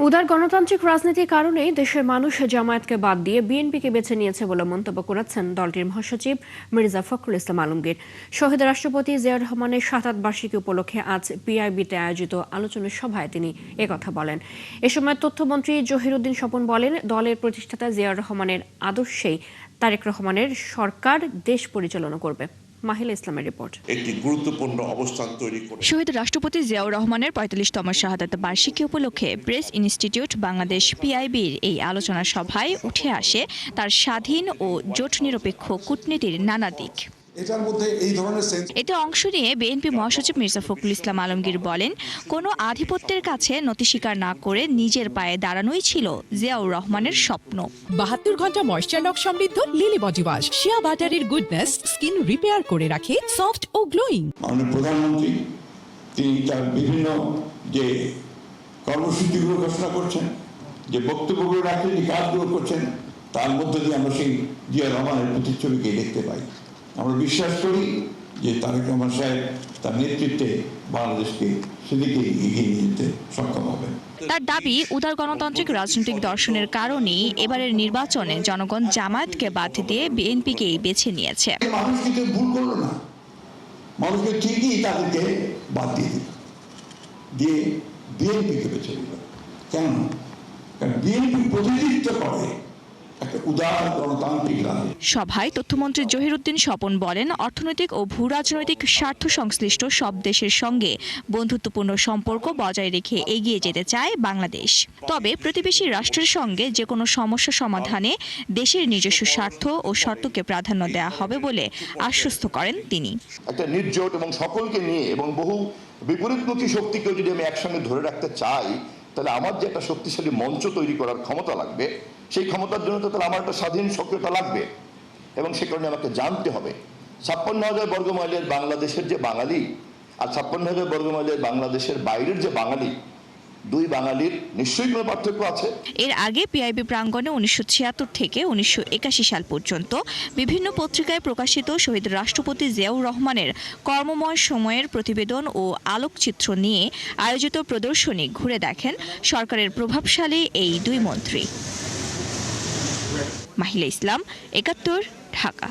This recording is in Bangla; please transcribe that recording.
উদার গণতান্ত্রিক রাজনীতির কারণেই দেশের মানুষ জামায়াতকে বাদ দিয়ে বিএনপিকে বেছে নিয়েছে বলে মন্তব্য করেছেন দলটির মহাসচিব মির্জা ফখরুল ইসলাম আলমগীর। শহীদ রাষ্ট্রপতি জিয়াউর রহমানের শাহাদাত বার্ষিকী উপলক্ষে আজ পিআইবিতে আয়োজিত আলোচনা সভায় তিনি একথা বলেন। এ সময় তথ্যমন্ত্রী জহিরুদ্দিন স্বপন বলেন, দলের প্রতিষ্ঠাতা জিয়াউর রহমানের আদর্শেই তারেক রহমানের সরকার দেশ পরিচালনা করবে। মাহিলা ইসলামের রিপোর্ট। একটি গুরুত্বপূর্ণ অবস্থান তৈরি করে শহীদ রাষ্ট্রপতি জিয়াউর রহমানের ৪৫তম শাহাদাত বার্ষিকী উপলক্ষে প্রেস ইনস্টিটিউট বাংলাদেশ পিআইবির এই আলোচনা সভায় উঠে আসে তার স্বাধীন ও জোট নিরপেক্ষ কূটনীতির নানা দিক। এতে অংশ নিয়ে বিএনপি মহাসচিব মির্জা ফখরুল ইসলাম আলমগীর বলেন, কোনো আধিপত্যের কাছে নতি স্বীকার না করে নিজের পায়ে দাঁড়ানোই ছিল জিয়াউর রহমানের স্বপ্ন। ৭২ ঘন্টা ময়েশ্চার লক সমৃদ্ধ লিলি বডি ওয়াশ, শিয়া বাটারের গুডনেস স্কিন রিপেয়ার করে রাখে সফট ও গ্লোয়িং। মাননীয় প্রধানমন্ত্রী তিনি তার বিভিন্ন যে কর্মসূচিগুলো ঘোষণা করছেন, যে বক্তব্যগুলো রাখেন, যে কাজগুলো করছেন, তার মধ্যে দিয়ে আমরা সেই জিয়াউর রহমানের প্রতিচ্ছবিকে দেখতে পাই। আমরা বিশ্বাস করি যে তারেক রহমান সাহেব তার নেতৃত্বে বাংলাদেশকে সেদিকে এগিয়ে নিয়ে যেতে সক্ষম হবে। তার দাবি, উদার গণতান্ত্রিক রাজনৈতিক দর্শনের কারণেই এবারের নির্বাচনে জনগণ জামায়াতকে বাদ দিয়ে বিএনপিকেই বেছে নিয়েছে। মানুষ কিন্তু ভুল করলো না, মানুষকে ঠিকই তাদেরকে বাদ দিয়ে দিল, দিয়ে বিএনপিকে বেছে নিল। কেন? কারণ বিএনপি প্রতিনিধিত্ব করে সভায় তথ্যমন্ত্রী জহিরুদ্দিন স্বপন বলেন, অর্থনৈতিক ও ভূ রাজনৈতিক স্বার্থ সংশ্লিষ্ট সব দেশের সঙ্গে বন্ধুত্বপূর্ণ সম্পর্ক বজায় রেখে এগিয়ে যেতে চায় বাংলাদেশ। তবে প্রতিবেশী রাষ্ট্রের সঙ্গে যে কোনো সমস্যা সমাধানে দেশের নিজস্ব স্বার্থ ও শর্তকে প্রাধান্য দেওয়া হবে বলে আশ্বস্ত করেন তিনি। একটা নির্জোট এবং সকলকে নিয়ে এবং বহু বিপরীতমুখী শক্তিকেও যদি আমি একসঙ্গে ধরে রাখতে চাই, তাহলে আমার যে একটা শক্তিশালী মঞ্চ তৈরি করার ক্ষমতা লাগবে, সেই ক্ষমতার জন্য তো তাহলে আমার একটা স্বাধীন সক্রিয়তা লাগবে এবং সে কারণে আমাকে জানতে হবে ৫৬,০০০ বর্গমাইলের বাংলাদেশের যে বাঙালি আর ৫৬,০০০ বর্গমাইলের বাংলাদেশের বাইরের যে বাঙালি, দুই বাঙালির নিশ্চয়ই কোনো পার্থক্য আছে। এর আগে পিআইবি প্রাঙ্গণে ১৯৭৬ থেকে ১৯৮১ সাল পর্যন্ত বিভিন্ন পত্রিকায় প্রকাশিত শহীদ রাষ্ট্রপতি জিয়াউর রহমানের কর্মময় সময়ের প্রতিবেদন ও আলোকচিত্র নিয়ে আয়োজিত প্রদর্শনী ঘুরে দেখেন সরকারের প্রভাবশালী এই দুই মন্ত্রী। মাহিলা ইসলাম, ৭১, ঢাকা।